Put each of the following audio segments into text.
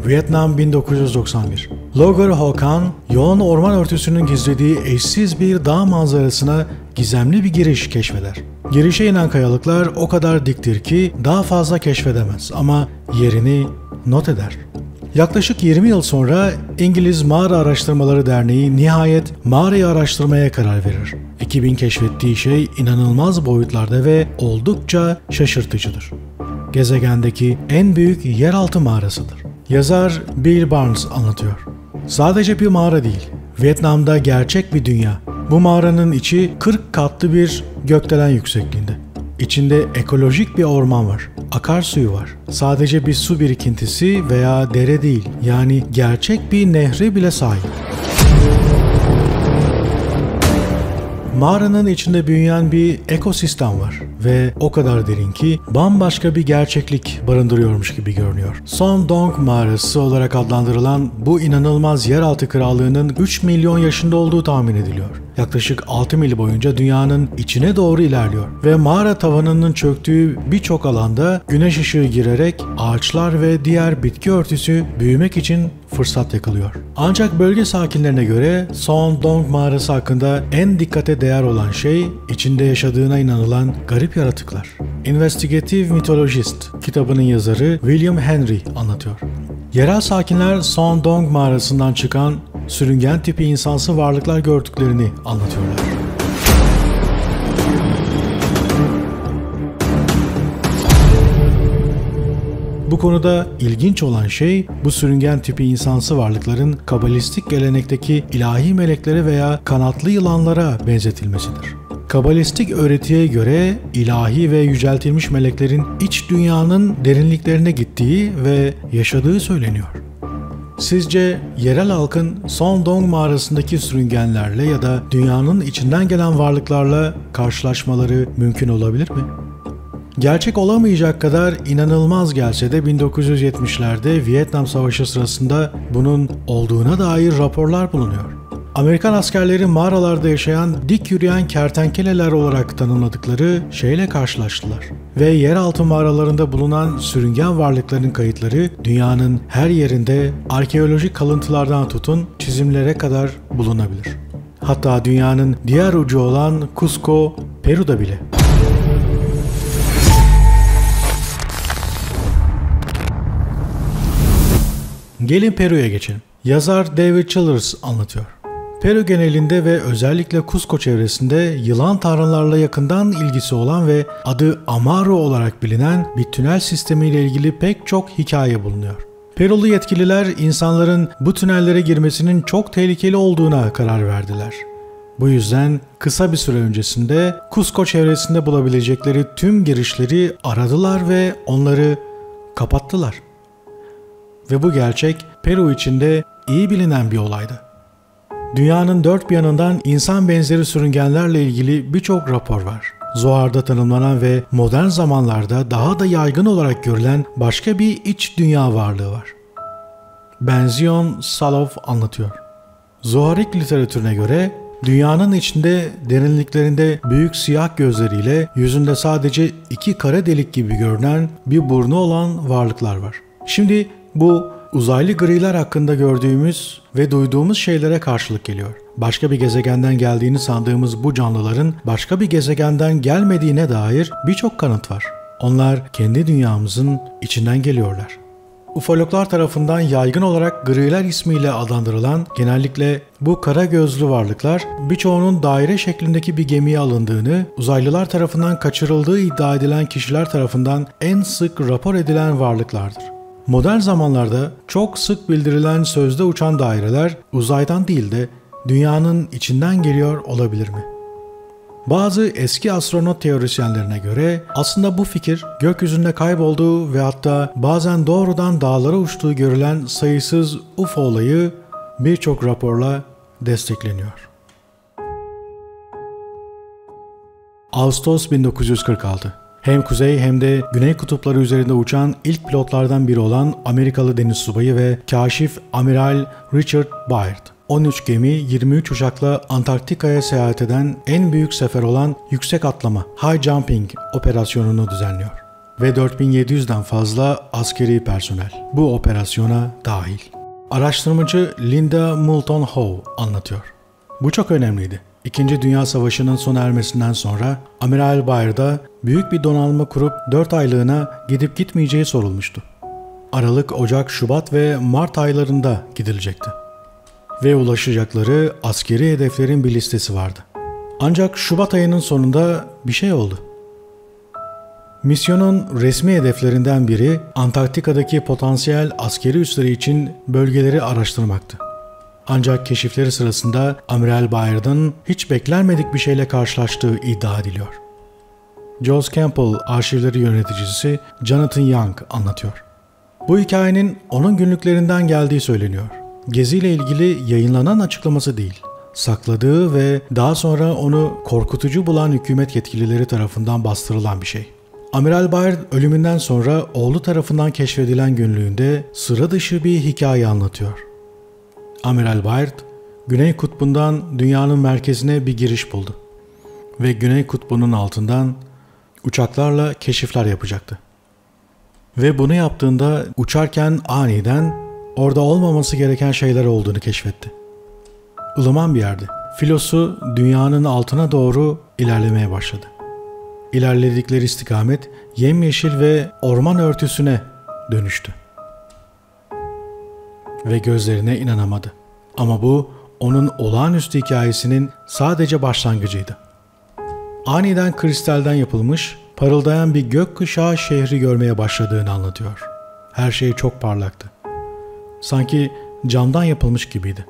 Vietnam 1991. Logger Hokan, yoğun orman örtüsünün gizlediği eşsiz bir dağ manzarasına gizemli bir giriş keşfeder. Girişe inen kayalıklar o kadar diktir ki daha fazla keşfedemez ama yerini not eder. Yaklaşık 20 yıl sonra İngiliz Mağara Araştırmaları Derneği nihayet mağarayı araştırmaya karar verir. Ekibin keşfettiği şey inanılmaz boyutlarda ve oldukça şaşırtıcıdır. Gezegendeki en büyük yeraltı mağarasıdır. Yazar Bill Barnes anlatıyor. Sadece bir mağara değil, Vietnam'da gerçek bir dünya. Bu mağaranın içi 40 katlı bir gökdelen yüksekliğinde. İçinde ekolojik bir orman var. Akarsuyu var. Sadece bir su birikintisi veya dere değil. Yani gerçek bir nehre bile sahip. Mağaranın içinde büyüyen bir ekosistem var ve o kadar derin ki bambaşka bir gerçeklik barındırıyormuş gibi görünüyor. Son Dong Mağarası olarak adlandırılan bu inanılmaz yeraltı krallığının 3 milyon yaşında olduğu tahmin ediliyor. Yaklaşık 6 mil boyunca dünyanın içine doğru ilerliyor ve mağara tavanının çöktüğü birçok alanda güneş ışığı girerek ağaçlar ve diğer bitki örtüsü büyümek için fırsat yakalıyor. Ancak bölge sakinlerine göre Son Dong Mağarası hakkında en dikkate değer olan şey içinde yaşadığına inanılan garip yaratıklar. Investigative Mythologist kitabının yazarı William Henry anlatıyor. Yerel sakinler Son Dong Mağarası'ndan çıkan sürüngen tipi insansı varlıklar gördüklerini anlatıyorlar. Bu konuda ilginç olan şey bu sürüngen tipi insansı varlıkların kabalistik gelenekteki ilahi meleklere veya kanatlı yılanlara benzetilmesidir. Kabalistik öğretiye göre ilahi ve yüceltilmiş meleklerin iç dünyanın derinliklerine gittiği ve yaşadığı söyleniyor. Sizce yerel halkın Son Dong mağarasındaki sürüngenlerle ya da dünyanın içinden gelen varlıklarla karşılaşmaları mümkün olabilir mi? Gerçek olamayacak kadar inanılmaz gelse de 1970'lerde Vietnam Savaşı sırasında bunun olduğuna dair raporlar bulunuyor. Amerikan askerleri mağaralarda yaşayan dik yürüyen kertenkeleler olarak tanımladıkları şeyle karşılaştılar. Ve yeraltı mağaralarında bulunan sürüngen varlıkların kayıtları dünyanın her yerinde arkeolojik kalıntılardan tutun çizimlere kadar bulunabilir. Hatta dünyanın diğer ucu olan Cusco, Peru'da bile. Gelin Peru'ya geçelim. Yazar David Childers anlatıyor. Peru genelinde ve özellikle Cusco çevresinde yılan tanrılarla yakından ilgisi olan ve adı Amaro olarak bilinen bir tünel sistemiyle ilgili pek çok hikaye bulunuyor. Perulu yetkililer insanların bu tünellere girmesinin çok tehlikeli olduğuna karar verdiler. Bu yüzden kısa bir süre öncesinde Cusco çevresinde bulabilecekleri tüm girişleri aradılar ve onları kapattılar. Ve bu gerçek Peru içinde iyi bilinen bir olaydı. Dünyanın dört bir yanından insan benzeri sürüngenlerle ilgili birçok rapor var. Zohar'da tanımlanan ve modern zamanlarda daha da yaygın olarak görülen başka bir iç dünya varlığı var. Benzion Salov anlatıyor. Zoharik literatürüne göre dünyanın içinde derinliklerinde büyük siyah gözleriyle yüzünde sadece iki kara delik gibi görünen bir burnu olan varlıklar var. Şimdi bu uzaylı griler hakkında gördüğümüz ve duyduğumuz şeylere karşılık geliyor. Başka bir gezegenden geldiğini sandığımız bu canlıların başka bir gezegenden gelmediğine dair birçok kanıt var. Onlar kendi dünyamızın içinden geliyorlar. Ufologlar tarafından yaygın olarak griler ismiyle adlandırılan genellikle bu kara gözlü varlıklar birçoğunun daire şeklindeki bir gemiye alındığını, uzaylılar tarafından kaçırıldığı iddia edilen kişiler tarafından en sık rapor edilen varlıklardır. Modern zamanlarda çok sık bildirilen sözde uçan daireler uzaydan değil de dünyanın içinden geliyor olabilir mi? Bazı eski astronot teorisyenlerine göre aslında bu fikir gökyüzünde kaybolduğu ve hatta bazen doğrudan dağlara uçtuğu görülen sayısız UFO olayı birçok raporla destekleniyor. Ağustos 1946. Hem kuzey hem de güney kutupları üzerinde uçan ilk pilotlardan biri olan Amerikalı deniz subayı ve kaşif Amiral Richard Byrd, 13 gemi, 23 uçakla Antarktika'ya seyahat eden en büyük sefer olan yüksek atlama, high jumping operasyonunu düzenliyor. ve 4700'den fazla askeri personel bu operasyona dahil. Araştırmacı Linda Moulton Howe anlatıyor. Bu çok önemliydi. İkinci Dünya Savaşı'nın sona ermesinden sonra Amiral Byrd'a büyük bir donanma kurup 4 aylığına gidip gitmeyeceği sorulmuştu. Aralık, Ocak, Şubat ve Mart aylarında gidilecekti. Ve ulaşacakları askeri hedeflerin bir listesi vardı. Ancak Şubat ayının sonunda bir şey oldu. Misyonun resmi hedeflerinden biri Antarktika'daki potansiyel askeri üsleri için bölgeleri araştırmaktı. Ancak keşifleri sırasında Amiral Byrd'ın hiç beklenmedik bir şeyle karşılaştığı iddia ediliyor. Jos Campbell arşivleri yöneticisi Jonathan Young anlatıyor. Bu hikayenin onun günlüklerinden geldiği söyleniyor. Geziyle ilgili yayınlanan açıklaması değil, sakladığı ve daha sonra onu korkutucu bulan hükümet yetkilileri tarafından bastırılan bir şey. Amiral Byrd ölümünden sonra oğlu tarafından keşfedilen günlüğünde sıra dışı bir hikaye anlatıyor. Amiral Byrd, Güney Kutbu'ndan dünyanın merkezine bir giriş buldu ve Güney Kutbu'nun altından uçaklarla keşifler yapacaktı. Ve bunu yaptığında uçarken aniden orada olmaması gereken şeyler olduğunu keşfetti. Ilıman bir yerdi. Filosu dünyanın altına doğru ilerlemeye başladı. İlerledikleri istikamet yemyeşil ve orman örtüsüne dönüştü. Ve gözlerine inanamadı. Ama bu onun olağanüstü hikayesinin sadece başlangıcıydı. Aniden kristalden yapılmış, parıldayan bir gökkuşağı şehri görmeye başladığını anlatıyor. Her şey çok parlaktı. Sanki camdan yapılmış gibiydi.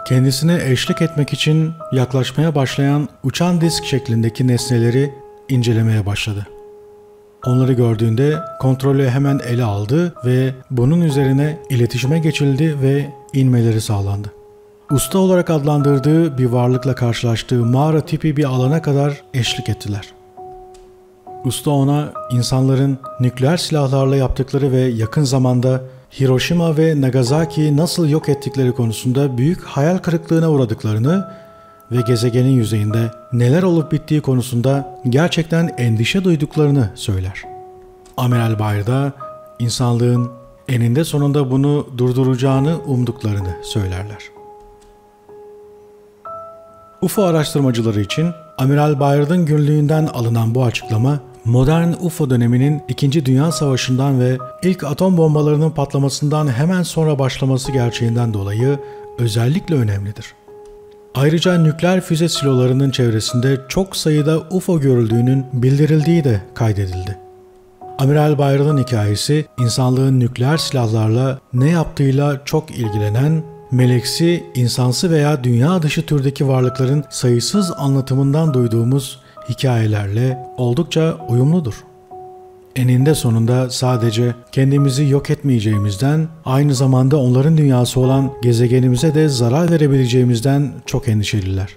Kendisine eşlik etmek için yaklaşmaya başlayan uçan disk şeklindeki nesneleri incelemeye başladı. Onları gördüğünde kontrolü hemen ele aldı ve bunun üzerine iletişime geçildi ve inmeleri sağlandı. Usta olarak adlandırdığı bir varlıkla karşılaştığı mağara tipi bir alana kadar eşlik ettiler. Usta ona insanların nükleer silahlarla yaptıkları ve yakın zamanda Hiroşima ve Nagasaki'yi nasıl yok ettikleri konusunda büyük hayal kırıklığına uğradıklarını ve gezegenin yüzeyinde neler olup bittiği konusunda gerçekten endişe duyduklarını söyler. Amiral Byrd'a insanlığın eninde sonunda bunu durduracağını umduklarını söylerler. UFO araştırmacıları için Amiral Byrd'ın günlüğünden alınan bu açıklama, modern UFO döneminin 2. Dünya Savaşı'ndan ve ilk atom bombalarının patlamasından hemen sonra başlaması gerçeğinden dolayı özellikle önemlidir. Ayrıca nükleer füze silolarının çevresinde çok sayıda UFO görüldüğünün bildirildiği de kaydedildi. Amiral Byrd'ın hikayesi, insanlığın nükleer silahlarla ne yaptığıyla çok ilgilenen, meleksi, insansı veya dünya dışı türdeki varlıkların sayısız anlatımından duyduğumuz hikayelerle oldukça uyumludur. Eninde sonunda sadece kendimizi yok etmeyeceğimizden, aynı zamanda onların dünyası olan gezegenimize de zarar verebileceğimizden çok endişeliler.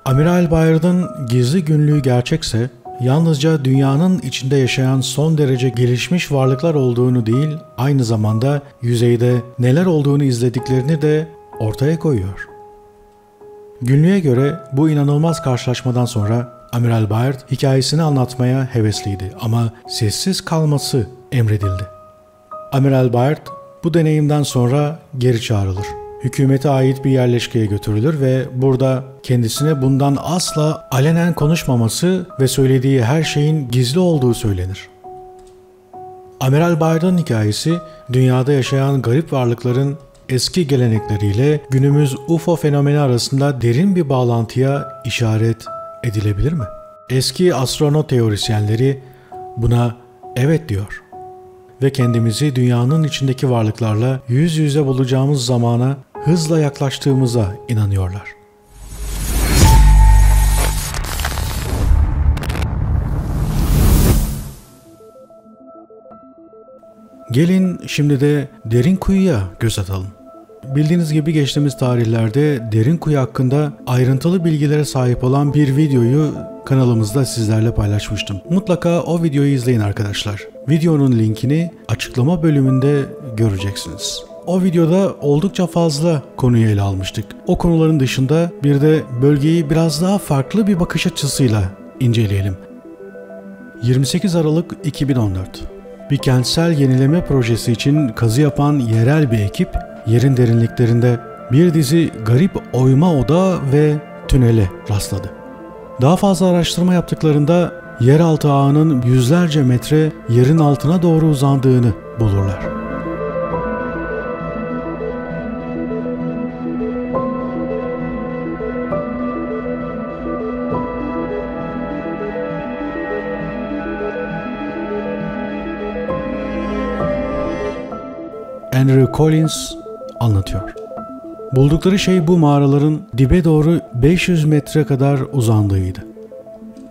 Amiral Byrd'ın gizli günlüğü gerçekse, yalnızca dünyanın içinde yaşayan son derece gelişmiş varlıklar olduğunu değil, aynı zamanda yüzeyde neler olduğunu izlediklerini de ortaya koyuyor. Günlüğe göre bu inanılmaz karşılaşmadan sonra Amiral Byrd hikayesini anlatmaya hevesliydi ama sessiz kalması emredildi. Amiral Byrd bu deneyimden sonra geri çağrılır. Hükümete ait bir yerleşkeye götürülür ve burada kendisine bundan asla alenen konuşmaması ve söylediği her şeyin gizli olduğu söylenir. Amiral Byrd'ın hikayesi, dünyada yaşayan garip varlıkların eski gelenekleriyle günümüz UFO fenomeni arasında derin bir bağlantıya işaret edilebilir mi? Eski astronot teorisyenleri buna evet diyor ve kendimizi dünyanın içindeki varlıklarla yüz yüze bulacağımız zamana hızla yaklaştığımıza inanıyorlar. Gelin şimdi de derin kuyuya göz atalım. Bildiğiniz gibi geçtiğimiz tarihlerde derin kuyu hakkında ayrıntılı bilgilere sahip olan bir videoyu kanalımızda sizlerle paylaşmıştım. Mutlaka o videoyu izleyin arkadaşlar. Videonun linkini açıklama bölümünde göreceksiniz. O videoda oldukça fazla konuyu ele almıştık. O konuların dışında bir de bölgeyi biraz daha farklı bir bakış açısıyla inceleyelim. 28 Aralık 2014. Bir kentsel yenileme projesi için kazı yapan yerel bir ekip, yerin derinliklerinde bir dizi garip oyma oda ve tünele rastladı. Daha fazla araştırma yaptıklarında yeraltı ağının yüzlerce metre yerin altına doğru uzandığını bulurlar. Andrew Collins anlatıyor. Buldukları şey bu mağaraların dibe doğru 500 metre kadar uzandığıydı.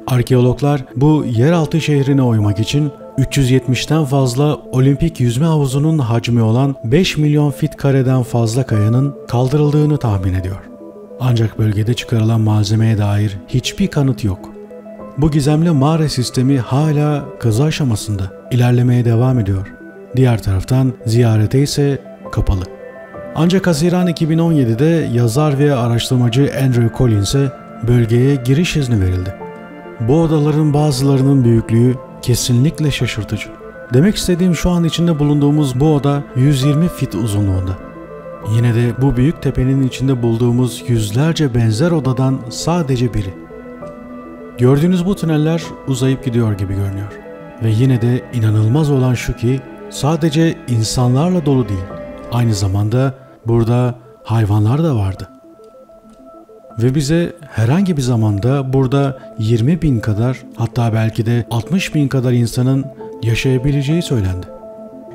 Arkeologlar bu yeraltı şehrini oymak için 370'ten fazla olimpik yüzme havuzunun hacmi olan 5 milyon fit kareden fazla kayanın kaldırıldığını tahmin ediyor. Ancak bölgede çıkarılan malzemeye dair hiçbir kanıt yok. Bu gizemli mağara sistemi hala kazı aşamasında ilerlemeye devam ediyor. Diğer taraftan ziyarete ise kapalı. Ancak Haziran 2017'de yazar ve araştırmacı Andrew Collins'e bölgeye giriş izni verildi. Bu odaların bazılarının büyüklüğü kesinlikle şaşırtıcı. Demek istediğim şu an içinde bulunduğumuz bu oda 120 fit uzunluğunda. Yine de bu büyük tepenin içinde bulduğumuz yüzlerce benzer odadan sadece biri. Gördüğünüz bu tüneller uzayıp gidiyor gibi görünüyor. Ve yine de inanılmaz olan şu ki sadece insanlarla dolu değil. Aynı zamanda burada hayvanlar da vardı. Ve bize herhangi bir zamanda burada 20 bin kadar, hatta belki de 60 bin kadar insanın yaşayabileceği söylendi.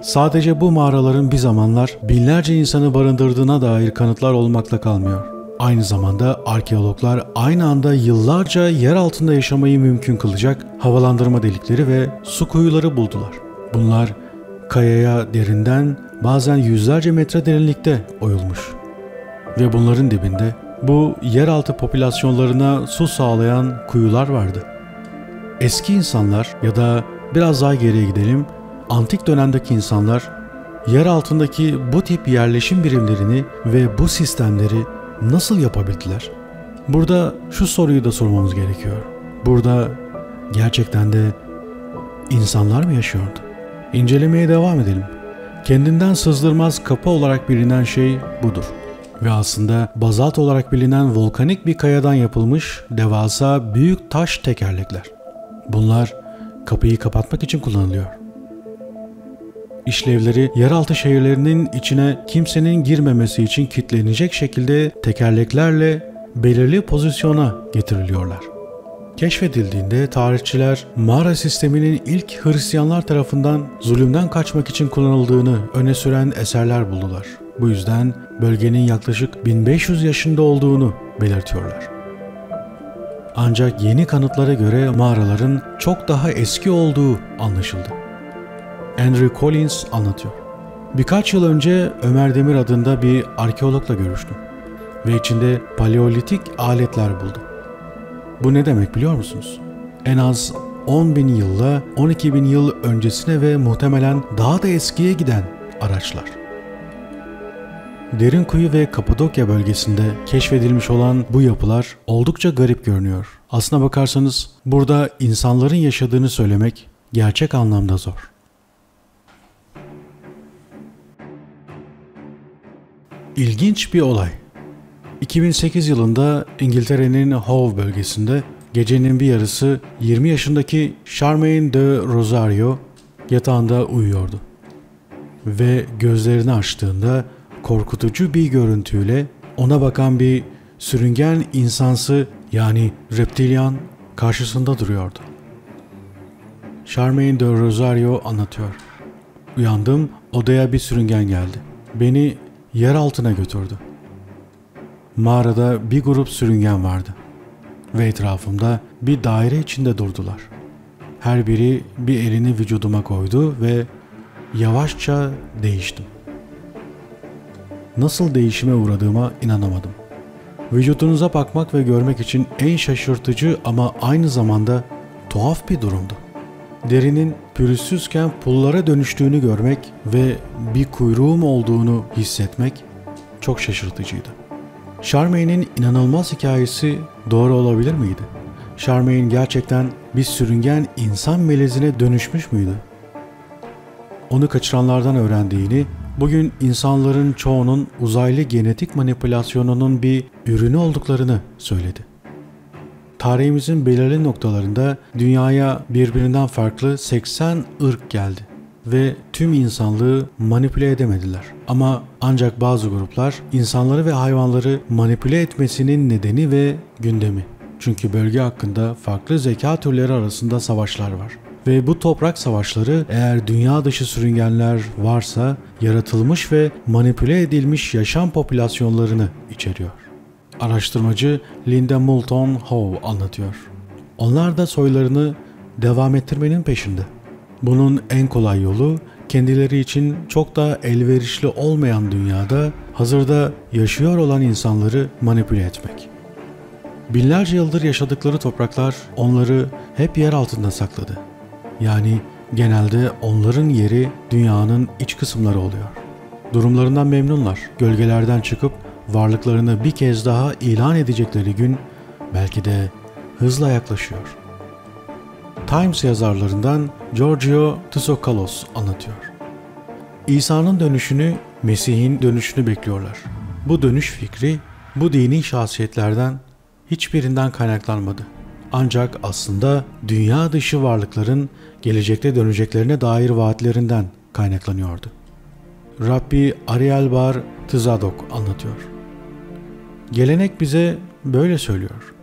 Sadece bu mağaraların bir zamanlar binlerce insanı barındırdığına dair kanıtlar olmakla kalmıyor. Aynı zamanda arkeologlar aynı anda yıllarca yer altında yaşamayı mümkün kılacak havalandırma delikleri ve su kuyuları buldular. Bunlar kayaya derinden bazen yüzlerce metre derinlikte oyulmuş. Ve bunların dibinde bu yeraltı popülasyonlarına su sağlayan kuyular vardı. Eski insanlar ya da biraz daha geriye gidelim, antik dönemdeki insanlar yer altındaki bu tip yerleşim birimlerini ve bu sistemleri nasıl yapabildiler? Burada şu soruyu da sormamız gerekiyor. Burada gerçekten de insanlar mı yaşıyordu? İncelemeye devam edelim. Kendinden sızdırmaz kapı olarak bilinen şey budur. Ve aslında bazalt olarak bilinen volkanik bir kayadan yapılmış devasa büyük taş tekerlekler. Bunlar kapıyı kapatmak için kullanılıyor. İşlevleri yeraltı şehirlerinin içine kimsenin girmemesi için kilitlenecek şekilde tekerleklerle belirli pozisyona getiriliyorlar. Keşfedildiğinde tarihçiler mağara sisteminin ilk Hristiyanlar tarafından zulümden kaçmak için kullanıldığını öne süren eserler buldular. Bu yüzden bölgenin yaklaşık 1500 yaşında olduğunu belirtiyorlar. Ancak yeni kanıtlara göre mağaraların çok daha eski olduğu anlaşıldı. Andrew Collins anlatıyor. Birkaç yıl önce Ömer Demir adında bir arkeologla görüştüm ve içinde paleolitik aletler buldum. Bu ne demek biliyor musunuz? En az 10.000 yılla 12.000 yıl öncesine ve muhtemelen daha da eskiye giden araçlar. Derinkuyu ve Kapadokya bölgesinde keşfedilmiş olan bu yapılar oldukça garip görünüyor. Aslına bakarsanız burada insanların yaşadığını söylemek gerçek anlamda zor. İlginç bir olay. 2008 yılında İngiltere'nin Hove bölgesinde gecenin bir yarısı 20 yaşındaki Charmaine de Rosario yatağında uyuyordu. Ve gözlerini açtığında korkutucu bir görüntüyle ona bakan bir sürüngen insansı yani reptilyan karşısında duruyordu. Charmaine de Rosario anlatıyor. Uyandım, odaya bir sürüngen geldi. Beni yer altına götürdü. Mağarada bir grup sürüngen vardı ve etrafımda bir daire içinde durdular. Her biri bir elini vücuduma koydu ve yavaşça değiştim. Nasıl değişime uğradığıma inanamadım. Vücudunuza bakmak ve görmek için en şaşırtıcı ama aynı zamanda tuhaf bir durumdu. Derinin pürüzsüzken pullara dönüştüğünü görmek ve bir kuyruğum olduğunu hissetmek çok şaşırtıcıydı. Charmaine'in inanılmaz hikayesi doğru olabilir miydi? Charmaine gerçekten bir sürüngen insan melezine dönüşmüş müydü? Onu kaçıranlardan öğrendiğini, bugün insanların çoğunun uzaylı genetik manipülasyonunun bir ürünü olduklarını söyledi. Tarihimizin belirli noktalarında dünyaya birbirinden farklı 80 ırk geldi ve tüm insanlığı manipüle edemediler. Ama ancak bazı gruplar insanları ve hayvanları manipüle etmesinin nedeni ve gündemi. Çünkü bölge hakkında farklı zeka türleri arasında savaşlar var. Ve bu toprak savaşları eğer dünya dışı sürüngenler varsa yaratılmış ve manipüle edilmiş yaşam popülasyonlarını içeriyor. Araştırmacı Linda Moulton Howe anlatıyor. Onlar da soylarını devam ettirmenin peşinde. Bunun en kolay yolu kendileri için çok da elverişli olmayan dünyada hazırda yaşıyor olan insanları manipüle etmek. Binlerce yıldır yaşadıkları topraklar onları hep yer altında sakladı. Yani genelde onların yeri dünyanın iç kısımları oluyor. Durumlarından memnunlar. Gölgelerden çıkıp varlıklarını bir kez daha ilan edecekleri gün belki de hızla yaklaşıyor. Times yazarlarından Giorgio Tsoukalos anlatıyor. İsa'nın dönüşünü, Mesih'in dönüşünü bekliyorlar. Bu dönüş fikri bu dini şahsiyetlerden hiçbirinden kaynaklanmadı. Ancak aslında dünya dışı varlıkların gelecekte döneceklerine dair vaatlerinden kaynaklanıyordu. Rabbi Ariel Bar Tzadok anlatıyor. Gelenek bize böyle söylüyor.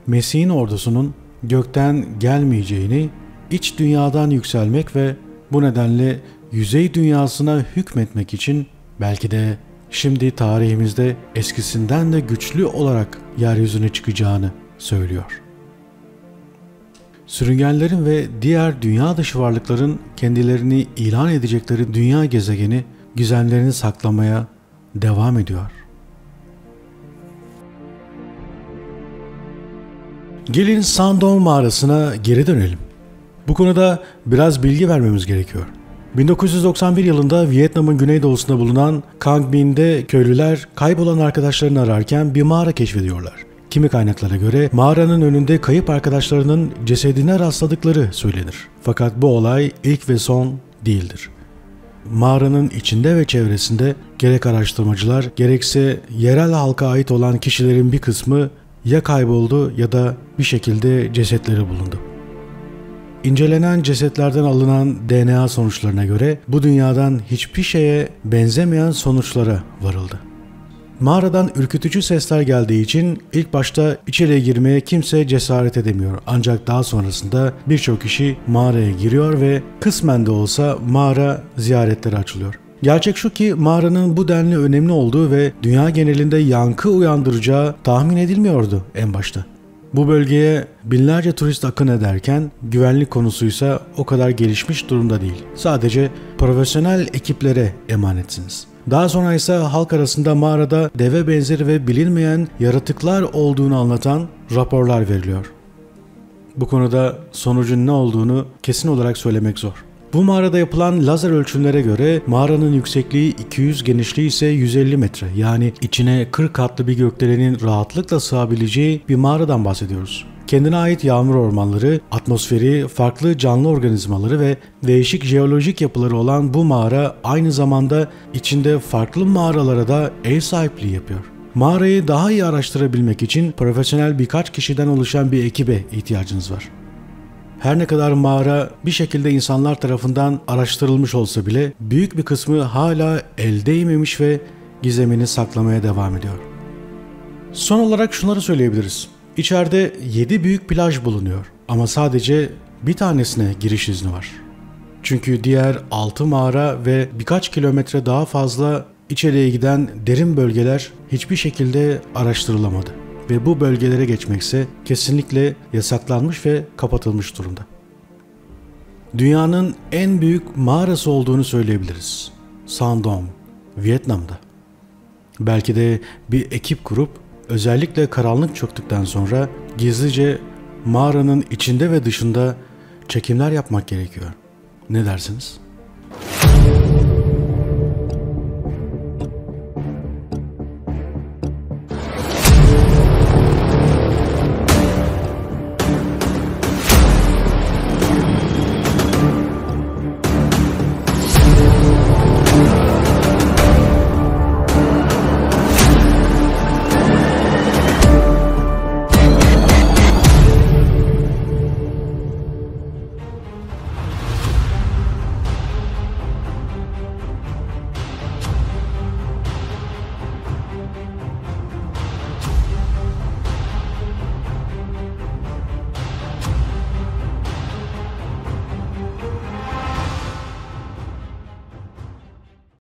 Mesih'in ordusunun gökten gelmeyeceğini, iç dünyadan yükselmek ve bu nedenle yüzey dünyasına hükmetmek için belki de şimdi tarihimizde eskisinden de güçlü olarak yeryüzüne çıkacağını söylüyor. Sürüngenlerin ve diğer dünya dışı varlıkların kendilerini ilan edecekleri dünya gezegeni gizemlerini saklamaya devam ediyor. Gelin Sandong mağarasına geri dönelim. Bu konuda biraz bilgi vermemiz gerekiyor. 1991 yılında Vietnam'ın güneydoğusunda bulunan Quang Binh köylüler kaybolan arkadaşlarını ararken bir mağara keşfediyorlar. Kimi kaynaklara göre mağaranın önünde kayıp arkadaşlarının cesedine rastladıkları söylenir. Fakat bu olay ilk ve son değildir. Mağaranın içinde ve çevresinde gerek araştırmacılar gerekse yerel halka ait olan kişilerin bir kısmı ya kayboldu ya da bir şekilde cesetleri bulundu. İncelenen cesetlerden alınan DNA sonuçlarına göre bu dünyadan hiçbir şeye benzemeyen sonuçlara varıldı. Mağaradan ürkütücü sesler geldiği için ilk başta içeriye girmeye kimse cesaret edemiyor. Ancak daha sonrasında birçok kişi mağaraya giriyor ve kısmen de olsa mağara ziyaretlere açılıyor. Gerçek şu ki mağaranın bu denli önemli olduğu ve dünya genelinde yankı uyandıracağı tahmin edilmiyordu en başta. Bu bölgeye binlerce turist akın ederken güvenlik konusuysa o kadar gelişmiş durumda değil. Sadece profesyonel ekiplere emanetsiniz. Daha sonra ise halk arasında mağarada deve benzeri ve bilinmeyen yaratıklar olduğunu anlatan raporlar veriliyor. Bu konuda sonucun ne olduğunu kesin olarak söylemek zor. Bu mağarada yapılan lazer ölçümlere göre mağaranın yüksekliği 200, genişliği ise 150 metre. Yani içine 40 katlı bir gökdelenin rahatlıkla sığabileceği bir mağaradan bahsediyoruz. Kendine ait yağmur ormanları, atmosferi, farklı canlı organizmaları ve değişik jeolojik yapıları olan bu mağara aynı zamanda içinde farklı mağaralara da ev sahipliği yapıyor. Mağarayı daha iyi araştırabilmek için profesyonel birkaç kişiden oluşan bir ekibe ihtiyacınız var. Her ne kadar mağara bir şekilde insanlar tarafından araştırılmış olsa bile büyük bir kısmı hala el değmemiş ve gizemini saklamaya devam ediyor. Son olarak şunları söyleyebiliriz. İçeride 7 büyük plaj bulunuyor ama sadece bir tanesine giriş izni var. Çünkü diğer 6 mağara ve birkaç kilometre daha fazla içeriye giden derin bölgeler hiçbir şekilde araştırılamadı. Ve bu bölgelere geçmekse kesinlikle yasaklanmış ve kapatılmış durumda. Dünyanın en büyük mağarası olduğunu söyleyebiliriz. Sandong, Vietnam'da. Belki de bir ekip kurup özellikle karanlık çöktükten sonra gizlice mağaranın içinde ve dışında çekimler yapmak gerekiyor. Ne dersiniz?